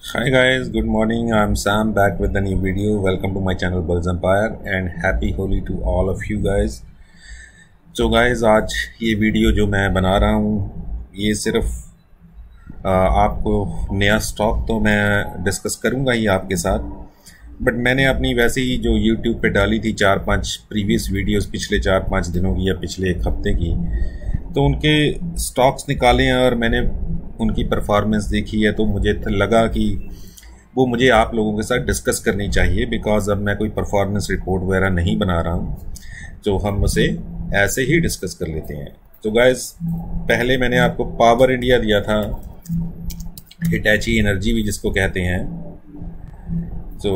Hi guys, good morning. I'm Sam back with a new video. Welcome to my channel Bulls Empire and happy Holi to all of you guys. So guys, आज ये video जो मैं बना रहा हूँ ये सिर्फ आपको नया स्टॉक तो मैं डिस्कस करूँगा ही आपके साथ, बट मैंने अपनी वैसे ही जो YouTube पे डाली थी 4-5 प्रीवियस वीडियोस पिछले 4-5 दिनों की या पिछले एक हफ्ते की, तो उनके स्टॉक्स निकाले हैं और मैंने उनकी परफॉर्मेंस देखी है, तो मुझे लगा कि वो मुझे आप लोगों के साथ डिस्कस करनी चाहिए। बिकॉज अब मैं कोई परफॉर्मेंस रिपोर्ट वगैरह नहीं बना रहा हूँ, तो हम उसे ऐसे ही डिस्कस कर लेते हैं। तो गाइस, पहले मैंने आपको पावर इंडिया दिया था, हिटैची एनर्जी भी जिसको कहते हैं, तो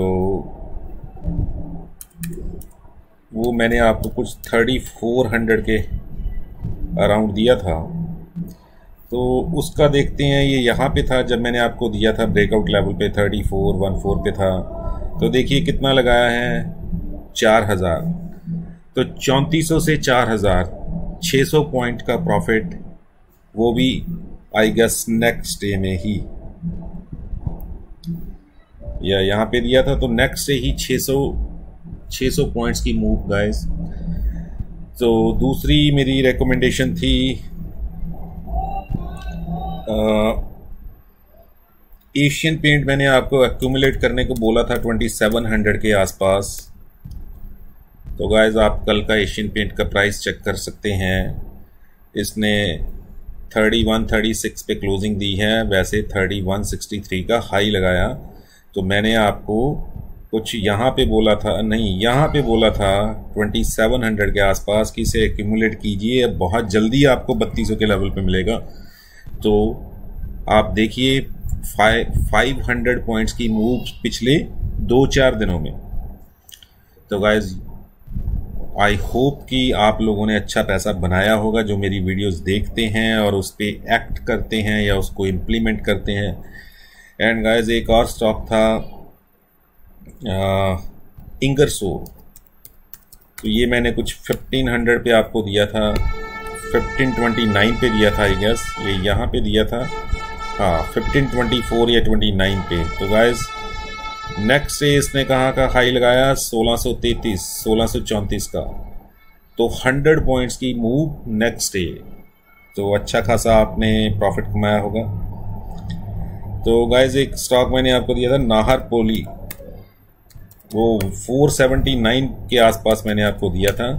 वो मैंने आपको कुछ 3400 के अराउंड दिया था। तो उसका देखते हैं, ये यहाँ पे था जब मैंने आपको दिया था ब्रेकआउट लेवल पे 3414 पे था, तो देखिए कितना लगाया है 4000। तो 3400 से 4000 600 पॉइंट का प्रॉफिट, वो भी आई गेस नेक्स्ट डे में ही, या यहाँ पे दिया था तो नेक्स्ट डे ही 600 पॉइंट्स की मूव गाइस। तो दूसरी मेरी रिकमेंडेशन थी एशियन पेंट, मैंने आपको एक्यूमुलेट करने को बोला था 2700 के आसपास। तो गाइस, आप कल का एशियन पेंट का प्राइस चेक कर सकते हैं, इसने 3136 पे क्लोजिंग दी है, वैसे 3163 का हाई लगाया। तो मैंने आपको कुछ यहाँ पे बोला था, नहीं यहाँ पे बोला था 2700 के आसपास कि इसे एक्यूमुलेट कीजिए, बहुत जल्दी आपको 3200 के लेवल पे मिलेगा। तो आप देखिए 500 पॉइंट्स की मूव पिछले 2-4 दिनों में। तो गाइज, आई होप कि आप लोगों ने अच्छा पैसा बनाया होगा जो मेरी वीडियोस देखते हैं और उस पर एक्ट करते हैं या उसको इम्प्लीमेंट करते हैं। एंड गाइज, एक और स्टॉक था इंगरसोल, तो ये मैंने कुछ 1500 पे आपको दिया था, 1529 पे दिया था आई गेस, ये यहाँ पे दिया था, हाँ 1524 या 29 पे। तो गाइज, नेक्स्ट डे इसने कहाँ का हाई लगाया 1634 का, तो 100 पॉइंट्स की मूव नेक्स्ट डे, तो अच्छा खासा आपने प्रॉफिट कमाया होगा। तो गाइज, एक स्टॉक मैंने आपको दिया था नाहर पोली, वो 479 के आसपास मैंने आपको दिया था।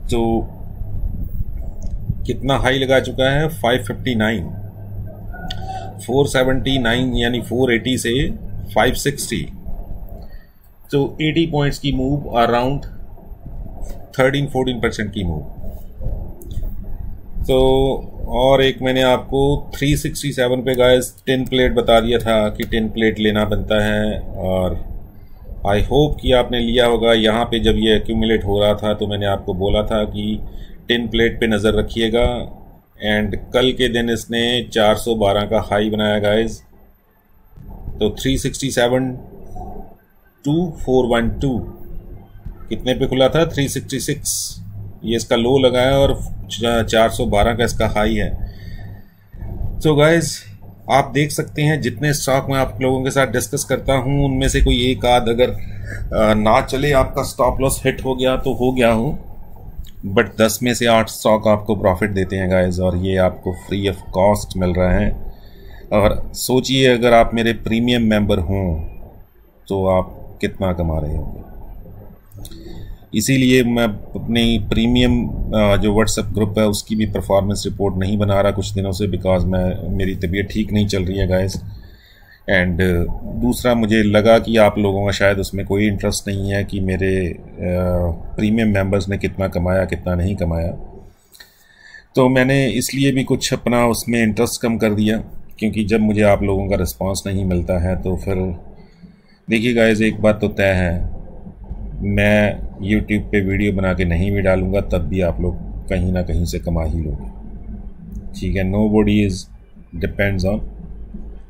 तो कितना हाई लगा चुका है 559, 479 यानी 480 से 560, तो 80 पॉइंट्स की मूव, अराउंड 13-14% की मूव। तो और एक मैंने आपको 367 पे गाइस 10 प्लेट बता दिया था कि 10 प्लेट लेना बनता है, और आई होप कि आपने लिया होगा। यहाँ पे जब ये एक्यूमुलेट हो रहा था तो मैंने आपको बोला था कि 10 प्लेट पे नज़र रखिएगा, एंड कल के दिन इसने 412 का हाई बनाया गाइस। तो 367 to 412 कितने पे खुला था 366, ये इसका लो लगाया और 412 का इसका हाई है। तो गाइस, आप देख सकते हैं जितने स्टॉक मैं आप लोगों के साथ डिस्कस करता हूं उनमें से कोई एक आध अगर ना चले, आपका स्टॉप लॉस हिट हो गया तो हो गया हूं, बट 10 में से 8 स्टॉक आपको प्रॉफिट देते हैं गाइस, और ये आपको फ्री ऑफ कॉस्ट मिल रहा है। और सोचिए अगर आप मेरे प्रीमियम मेंबर हों तो आप कितना कमा रहे होंगे। इसीलिए मैं अपनी प्रीमियम जो व्हाट्सएप ग्रुप है उसकी भी परफॉर्मेंस रिपोर्ट नहीं बना रहा कुछ दिनों से, बिकॉज मेरी तबीयत ठीक नहीं चल रही है गाइस। एंड दूसरा, मुझे लगा कि आप लोगों का शायद उसमें कोई इंटरेस्ट नहीं है कि मेरे प्रीमियम मेंबर्स ने कितना कमाया कितना नहीं कमाया, तो मैंने इसलिए भी कुछ अपना उसमें इंटरेस्ट कम कर दिया, क्योंकि जब मुझे आप लोगों का रिस्पांस नहीं मिलता है तो फिर देखिए गाइस, एक बात तो तय है, मैं YouTube पे वीडियो बना के नहीं भी डालूंगा तब भी आप लोग कहीं ना कहीं से कमा ही लोगे, ठीक है। Nobody is depends on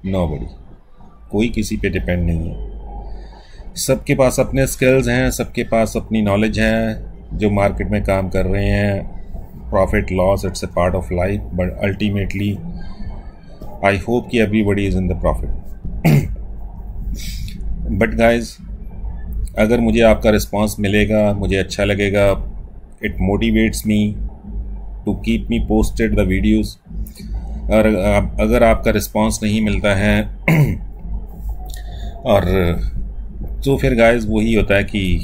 nobody, कोई किसी पे डिपेंड नहीं है। सबके पास अपने स्किल्स हैं, सबके पास अपनी नॉलेज है, जो मार्केट में काम कर रहे हैं। Profit loss it's a part of life, but ultimately I hope कि everybody is in the profit. But guys, अगर मुझे आपका रिस्पांस मिलेगा, मुझे अच्छा लगेगा, it motivates me to keep me posted the videos. और अगर आपका रिस्पांस नहीं मिलता है और तो फिर गाइस वही होता है कि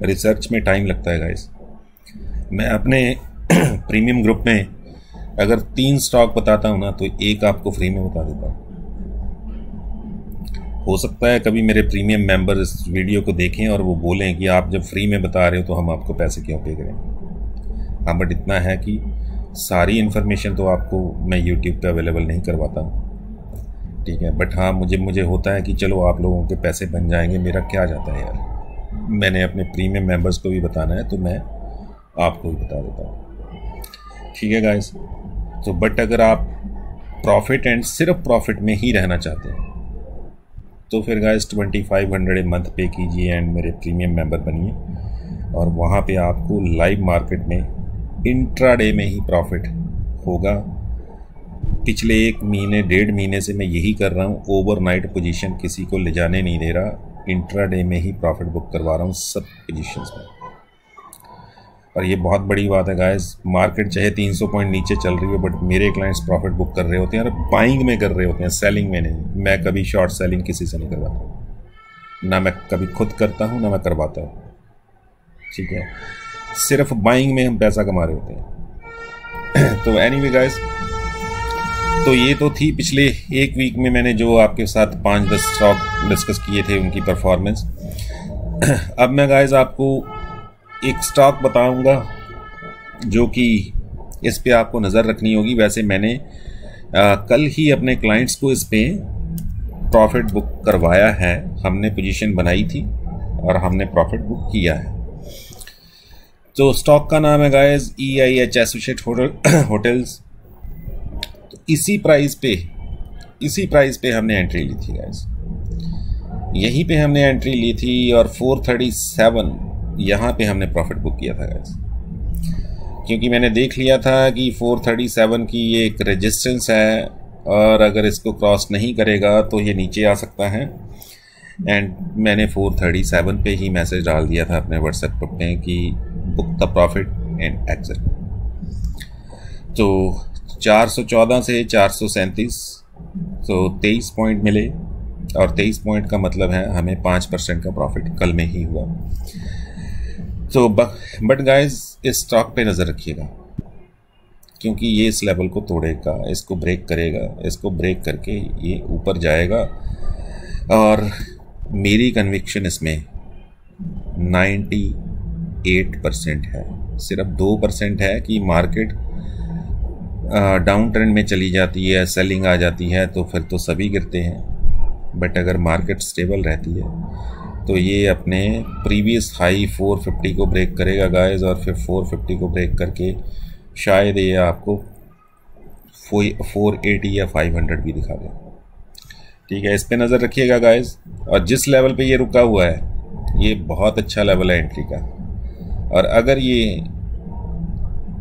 रिसर्च में टाइम लगता है गाइस। मैं अपने प्रीमियम ग्रुप में अगर 3 स्टॉक बताता हूँ ना, तो एक आपको फ्री में बता देता हूँ। हो सकता है कभी मेरे प्रीमियम मेंबर इस वीडियो को देखें और वो बोलें कि आप जब फ्री में बता रहे हो तो हम आपको पैसे क्यों पे करें। हाँ, बट इतना है कि सारी इन्फॉर्मेशन तो आपको मैं यूट्यूब पे अवेलेबल नहीं करवाता हूँ, ठीक है। बट हाँ, मुझे होता है कि चलो आप लोगों के पैसे बन जाएंगे, मेरा क्या जाता है यार। मैंने अपने प्रीमियम मेंबर्स को भी बताना है तो मैं आपको भी बता देता हूँ, ठीक है गाइस। तो बट अगर आप प्रॉफिट एंड सिर्फ प्रॉफिट में ही रहना चाहते हैं तो फिर गाइस 2500 मंथ पे कीजिए एंड मेरे प्रीमियम मेंबर बनिए। और वहाँ पे आपको लाइव मार्केट में इंट्राडे में ही प्रॉफिट होगा। पिछले 1 महीने 1.5 महीने से मैं यही कर रहा हूँ, ओवरनाइट पोजीशन किसी को ले जाने नहीं दे रहा, इंट्राडे में ही प्रॉफिट बुक करवा रहा हूँ सब पोजीशंस में। और ये बहुत बड़ी बात है गाइस, मार्केट चाहे 300 पॉइंट नीचे चल रही है बट मेरे क्लाइंट्स प्रॉफिट बुक कर रहे होते हैं और बाइंग में कर रहे होते हैं, सेलिंग में नहीं। मैं कभी शॉर्ट सेलिंग किसी से नहीं करवाता, ना मैं कभी खुद करता हूँ ना मैं करवाता हूँ, ठीक है। सिर्फ बाइंग में हम पैसा कमा रहे होते हैं। तो एनीवे गाइस, तो ये तो थी पिछले 1 वीक में मैंने जो आपके साथ 5-10 स्टॉक डिस्कस किए थे उनकी परफॉर्मेंस। अब मैं गाइस आपको एक स्टॉक बताऊंगा जो कि इस पे आपको नज़र रखनी होगी। वैसे मैंने कल ही अपने क्लाइंट्स को इस पे प्रॉफिट बुक करवाया है, हमने पोजीशन बनाई थी और हमने प्रॉफिट बुक किया है। तो स्टॉक का नाम है गाइस EIH एसोसिएट होटल्स। तो इसी प्राइस पे हमने एंट्री ली थी गाइस, यहीं पे हमने एंट्री ली थी और 437 यहाँ पे हमने प्रॉफिट बुक किया था गाइस, क्योंकि मैंने देख लिया था कि 437 की ये एक रेजिस्टेंस है और अगर इसको क्रॉस नहीं करेगा तो ये नीचे आ सकता है। एंड मैंने 437 पे ही मैसेज डाल दिया था अपने व्हाट्सएप ग्रुप में कि book the profit and exit. तो 414 से 437 तो 23 पॉइंट मिले और 23 पॉइंट का मतलब है हमें 5% का प्रॉफिट कल में ही हुआ। तो बट गाइस, इस स्टॉक पे नज़र रखिएगा क्योंकि ये इस लेवल को तोड़ेगा, इसको ब्रेक करेगा, इसको ब्रेक करके ये ऊपर जाएगा। और मेरी कन्विक्शन इसमें 98% है, सिर्फ 2% है कि मार्केट डाउन ट्रेंड में चली जाती है, सेलिंग आ जाती है तो फिर तो सभी गिरते हैं। बट अगर मार्केट स्टेबल रहती है तो ये अपने प्रीवियस हाई 450 को ब्रेक करेगा गाइस, और फिर 450 को ब्रेक करके शायद ये आपको 480 या 500 भी दिखा दे, ठीक है। इस पे नज़र रखिएगा गाइस। और जिस लेवल पे ये रुका हुआ है ये बहुत अच्छा लेवल है एंट्री का, और अगर ये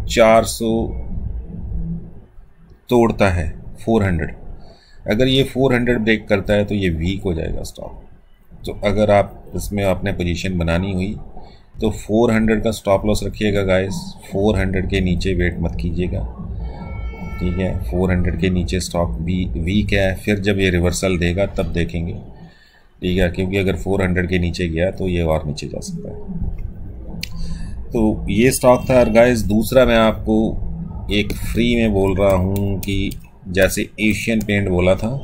400 तोड़ता है 400, अगर ये 400 ब्रेक करता है तो ये वीक हो जाएगा स्टॉक। तो अगर आप इसमें आपने पोजीशन बनानी हुई तो 400 का स्टॉप लॉस रखिएगा गाइस, 400 के नीचे वेट मत कीजिएगा, ठीक है। 400 के नीचे स्टॉक भी वीक है, फिर जब ये रिवर्सल देगा तब देखेंगे, ठीक है, क्योंकि अगर 400 के नीचे गया तो ये और नीचे जा सकता है। तो ये स्टॉक था। और गाइस, दूसरा मैं आपको एक फ्री में बोल रहा हूँ कि जैसे एशियन पेंट बोला था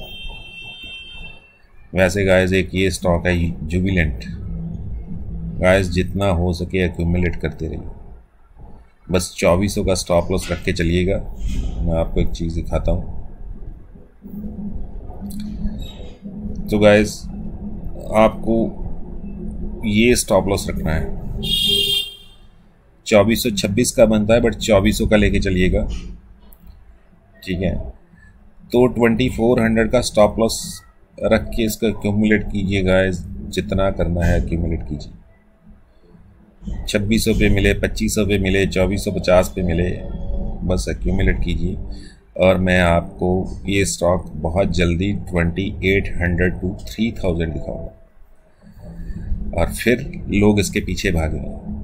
वैसे गाइस एक ये स्टॉक है जुबिलेंट। गाइस, जितना हो सके एक्यूमुलेट करते रहिए, बस 2400 का स्टॉप लॉस रख के चलिएगा। मैं आपको एक चीज़ दिखाता हूँ। तो गाइस, आपको ये स्टॉप लॉस रखना है, 2426 का बनता है बट 2400 का लेके चलिएगा, ठीक है। तो 2400 का स्टॉप लॉस रख के इसका एक्यूमुलेट कीजिए गाइस, जितना करना है एक्यूमुलेट कीजिए। 2600 पे मिले, 2500 पे मिले, 2450 पे मिले, बस एक्यूमुलेट कीजिए। और मैं आपको ये स्टॉक बहुत जल्दी 2800 to 3000 दिखाऊंगा और फिर लोग इसके पीछे भागेंगे।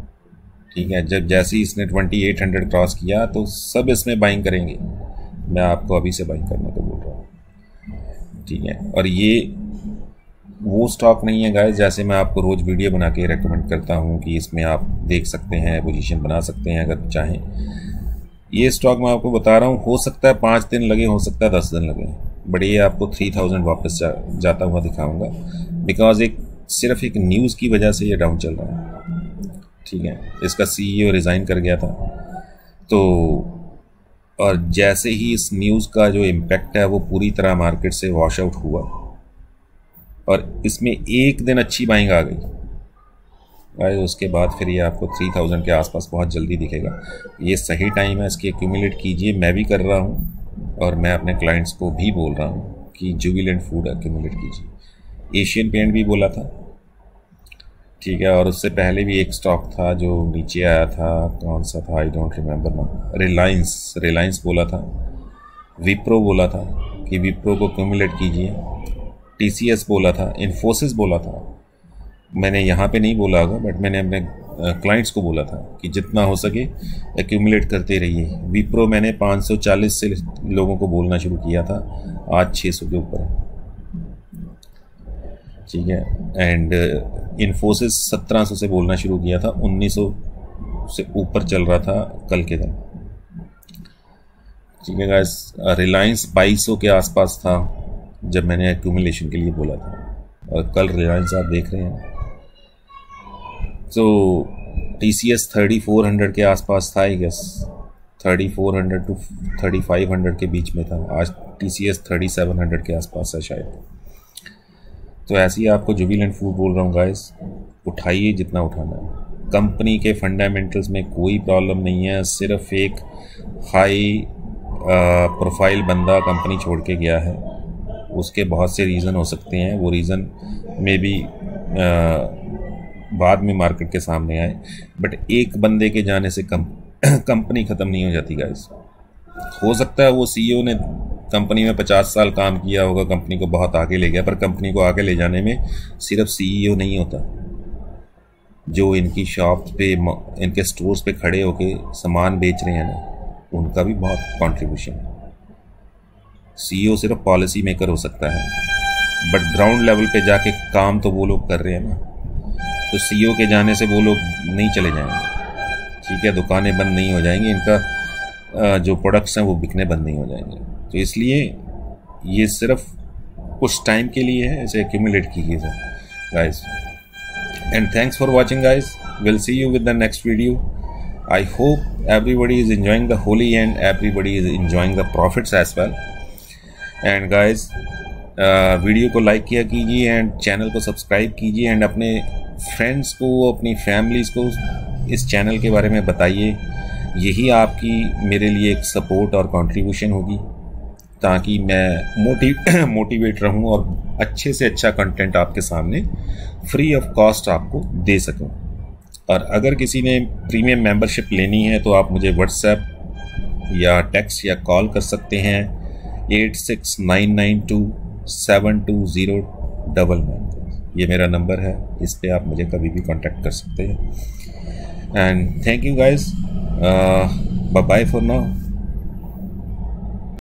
ठीक है, जब जैसे ही इसने 2800 क्रॉस किया तो सब इसमें बाइंग करेंगे। मैं आपको अभी से बाइंग करने को बोल रहा हूँ। ठीक है, और ये वो स्टॉक नहीं है गाइस जैसे मैं आपको रोज़ वीडियो बना के रेकमेंड करता हूँ कि इसमें आप देख सकते हैं, पोजीशन बना सकते हैं अगर चाहें। ये स्टॉक मैं आपको बता रहा हूँ, हो सकता है 5 दिन लगे, हो सकता है 10 दिन लगे, बट ये आपको 3000 वापस जाता हुआ दिखाऊंगा, बिकॉज सिर्फ एक न्यूज़ की वजह से ये डाउन चल रहा है। ठीक है, इसका CEO रिज़ाइन कर गया था, तो और जैसे ही इस न्यूज़ का जो इम्पैक्ट है वो पूरी तरह मार्केट से वॉश आउट हुआ और इसमें एक दिन अच्छी बाइंग आ गई, उसके बाद फिर ये आपको 3000 के आसपास बहुत जल्दी दिखेगा। ये सही टाइम है, इसकी एक्यूमुलेट कीजिए। मैं भी कर रहा हूँ और मैं अपने क्लाइंट्स को भी बोल रहा हूँ कि जुबिलेंट फूड एक्यूमुलेट कीजिए। एशियन पेंट भी बोला था, ठीक है, और उससे पहले भी एक स्टॉक था जो नीचे आया था, कौन सा था, आई डोंट रिमेंबर ना। रिलायंस बोला था, विप्रो बोला था कि विप्रो को एक्यूमुलेट कीजिए, TCS बोला था, इन्फोसिस बोला था। मैंने यहाँ पे नहीं बोला होगा, बट मैंने अपने क्लाइंट्स को बोला था कि जितना हो सके एक्यूमुलेट करते रहिए। विप्रो मैंने 540 से लोगों को बोलना शुरू किया था, आज 600 के ऊपर है। ठीक है, एंड इन्फोसिस 1700 से बोलना शुरू किया था, 1900 से ऊपर चल रहा था कल के दिन। ठीक है गाइस, रिलायंस 2200 के आसपास था जब मैंने एक्यूमुलेशन के लिए बोला था, और कल रिलायंस आप देख रहे हैं। तो TCS 3400 के आसपास था, आई गेस 3400 to 3500 के बीच में था। आज TCS 3700 के आसपास है शायद। तो ऐसे ही आपको जुबिलेंट फूड बोल रहा हूँ गाइस, उठाइए जितना उठाना है। कंपनी के फंडामेंटल्स में कोई प्रॉब्लम नहीं है, सिर्फ एक हाई प्रोफाइल बंदा कंपनी छोड़ के गया है। उसके बहुत से रीज़न हो सकते हैं, वो रीज़न में भी बाद में मार्केट के सामने आए, बट एक बंदे के जाने से कंपनी ख़त्म नहीं हो जाती गाइस। हो सकता है वो CEO ने कंपनी में 50 साल काम किया होगा, कंपनी को बहुत आगे ले गया, पर कंपनी को आगे ले जाने में सिर्फ CEO नहीं होता। जो इनकी शॉप पे, इनके स्टोर्स पे खड़े होके सामान बेच रहे हैं ना, उनका भी बहुत कंट्रीब्यूशन है। CEO सिर्फ पॉलिसी मेकर हो सकता है, बट ग्राउंड लेवल पे जाके काम तो वो लोग कर रहे हैं ना। तो CEO के जाने से वो लोग नहीं चले जाएंगे, ठीक है, दुकानें बंद नहीं हो जाएंगी, इनका जो प्रोडक्ट्स हैं वो बिकने बंद नहीं हो जाएंगे। तो इसलिए ये सिर्फ कुछ टाइम के लिए है, इसे एक्यूमुलेट कीजिए guys. And thanks for watching guys, will see you with the next video. I hope everybody is enjoying the Holi and everybody is enjoying the profits as well. And guys, video को like किया कीजिए and channel को subscribe कीजिए, and अपने friends को, अपनी families को इस चैनल के बारे में बताइए। यही आपकी मेरे लिए एक सपोर्ट और कंट्रीब्यूशन होगी, ताकि मैं मोटिवेट रहूं और अच्छे से अच्छा कंटेंट आपके सामने फ्री ऑफ कॉस्ट आपको दे सकूं। और अगर किसी ने प्रीमियम मेंबरशिप लेनी है तो आप मुझे व्हाट्सएप या टेक्स्ट या कॉल कर सकते हैं 8699272099। ये मेरा नंबर है, इस पे आप मुझे कभी भी कांटेक्ट कर सकते हैं। And thank you guys, bye bye for now.